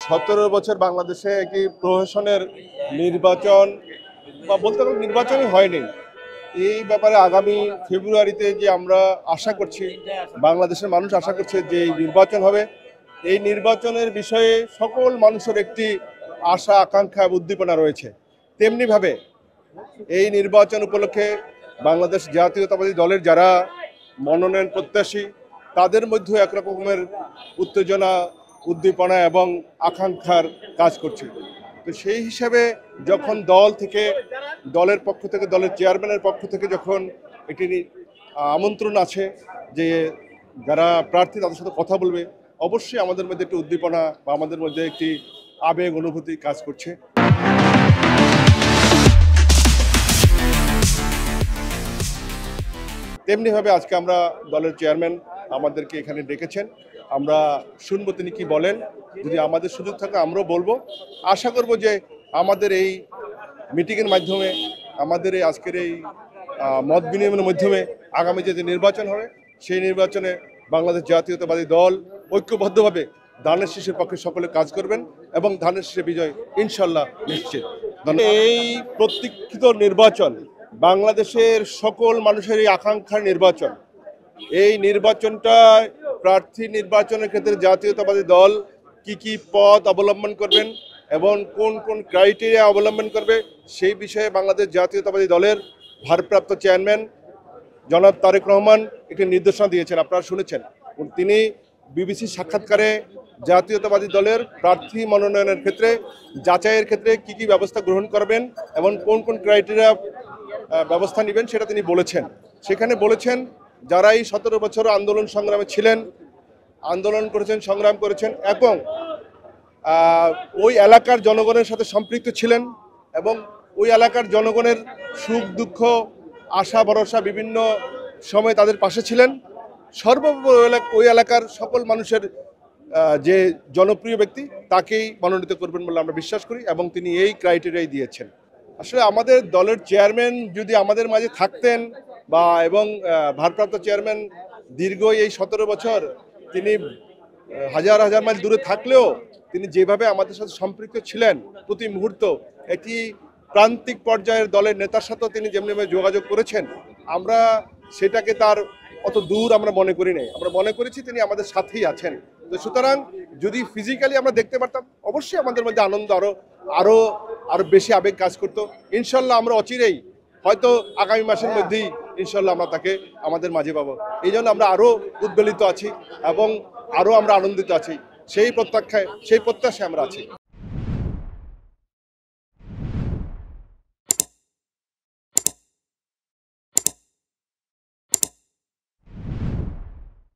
17 বছর বাংলাদেশে একটি প্রহসনের নির্বাচন বা বলতে গেলে নির্বাচনই হয়নি। এই ব্যাপারে আগামী ফেব্রুয়ারিতে যে আমরা আশা করছি, বাংলাদেশের মানুষ আশা করছে যে এই নির্বাচন হবে, এই নির্বাচনের বিষয়ে সকল মানুষের একটি আশা আকাঙ্ক্ষা উদ্দীপনা রয়েছে। তেমনিভাবে এই নির্বাচন উপলক্ষে বাংলাদেশ জাতীয়তাবাদী দলের যারা মনোনয়ন প্রত্যাশী তাদের মধ্যে একরকমের উত্তেজনা, উদ্দীপনা এবং আকাঙ্ক্ষার কাজ করছে। তো সেই হিসাবে যখন দলের পক্ষ থেকে দলের চেয়ারম্যানের পক্ষ থেকে যখন একটি আমন্ত্রণ আছে যে যারা প্রার্থী তাদের সাথে কথা বলবে, অবশ্যই আমাদের মধ্যে একটি উদ্দীপনা বা আমাদের মধ্যে একটি আবেগ অনুভূতি কাজ করছে। তেমনিভাবে আজকে আমরা দলের চেয়ারম্যান আমাদেরকে এখানে ডেকেছেন, আমরা শুনবো তিনি কি বলেন। যদি আমাদের সুযোগ থাকে আমরাও বলবো। আশা করব যে আমাদের এই মিটিংয়ের মাধ্যমে, আমাদের এই আজকের এই মত বিনিময়ের মাধ্যমে আগামী যে নির্বাচন হবে সেই নির্বাচনে বাংলাদেশ জাতীয়তাবাদী দল ঐক্যবদ্ধভাবে ধানের শীষের পক্ষে সকলে কাজ করবেন এবং ধানের শীষে বিজয় ইনশাল্লাহ নিশ্চিত। এই প্রতীক্ষিত নির্বাচন বাংলাদেশের সকল মানুষের এই আকাঙ্ক্ষার নির্বাচন। এই নির্বাচনটা প্রার্থী নির্বাচনের ক্ষেত্রে জাতীয়তাবাদী দল কি পথ অবলম্বন করবেন এবং কোন কোন ক্রাইটেরিয়া অবলম্বন করবে সেই বিষয়ে বাংলাদেশ জাতীয়তাবাদী দলের ভারপ্রাপ্ত চেয়ারম্যান জনাব তারেক রহমান একটি নির্দেশনা দিয়েছেন, আপনারা শুনেছেন। তিনি বিবিসি সাক্ষাৎকারে জাতীয়তাবাদী দলের প্রার্থী মনোনয়নের ক্ষেত্রে যাচাইয়ের ক্ষেত্রে কি ব্যবস্থা গ্রহণ করবেন এবং কোন কোন ক্রাইটেরিয়া ব্যবস্থা নেবেন সেটা তিনি বলেছেন। সেখানে বলেছেন যারা এই 17 বছর আন্দোলন সংগ্রামে ছিলেন, আন্দোলন করেছেন, সংগ্রাম করেছেন এবং ওই এলাকার জনগণের সাথে সম্পৃক্ত ছিলেন এবং ওই এলাকার জনগণের সুখ দুঃখ আশা ভরসা বিভিন্ন সময় তাদের পাশে ছিলেন, সর্বোপরি ওই এলাকার সকল মানুষের যে জনপ্রিয় ব্যক্তি তাকেই মনোনীত করবেন বলে আমরা বিশ্বাস করি এবং তিনি এই ক্রাইটেরিয়াই দিয়েছেন। আসলে আমাদের দলের চেয়ারম্যান যদি আমাদের মাঝে থাকতেন বা এবং ভারপ্রাপ্ত চেয়ারম্যান দীর্ঘ এই 17 বছর তিনি হাজার হাজার মাইল দূরে থাকলেও তিনি যেভাবে আমাদের সাথে সম্পৃক্ত ছিলেন, প্রতি মুহূর্ত একটি প্রান্তিক পর্যায়ের দলের নেতার সাথেও তিনি যেমনিভাবে যোগাযোগ করেছেন, আমরা সেটাকে তার অত দূর আমরা মনে করি নাই, আমরা মনে করেছি তিনি আমাদের সাথেই আছেন। তো সুতরাং যদি ফিজিক্যালি আমরা দেখতে পারতাম অবশ্যই আমাদের মধ্যে আনন্দ আরো বেশি আবেগ কাজ করতো। ইনশাল্লাহ আমরা অচিরেই হয়তো আগামী মাসের মধ্যেই ইনশাল্লাহ আমরা তাকে আমাদের মাঝে পাবো। এই জন্য আমরা আরো উদ্বেলিত আছি এবং আরো আমরা আনন্দিত আছি, সেই প্রত্যাশায় আমরা আছি।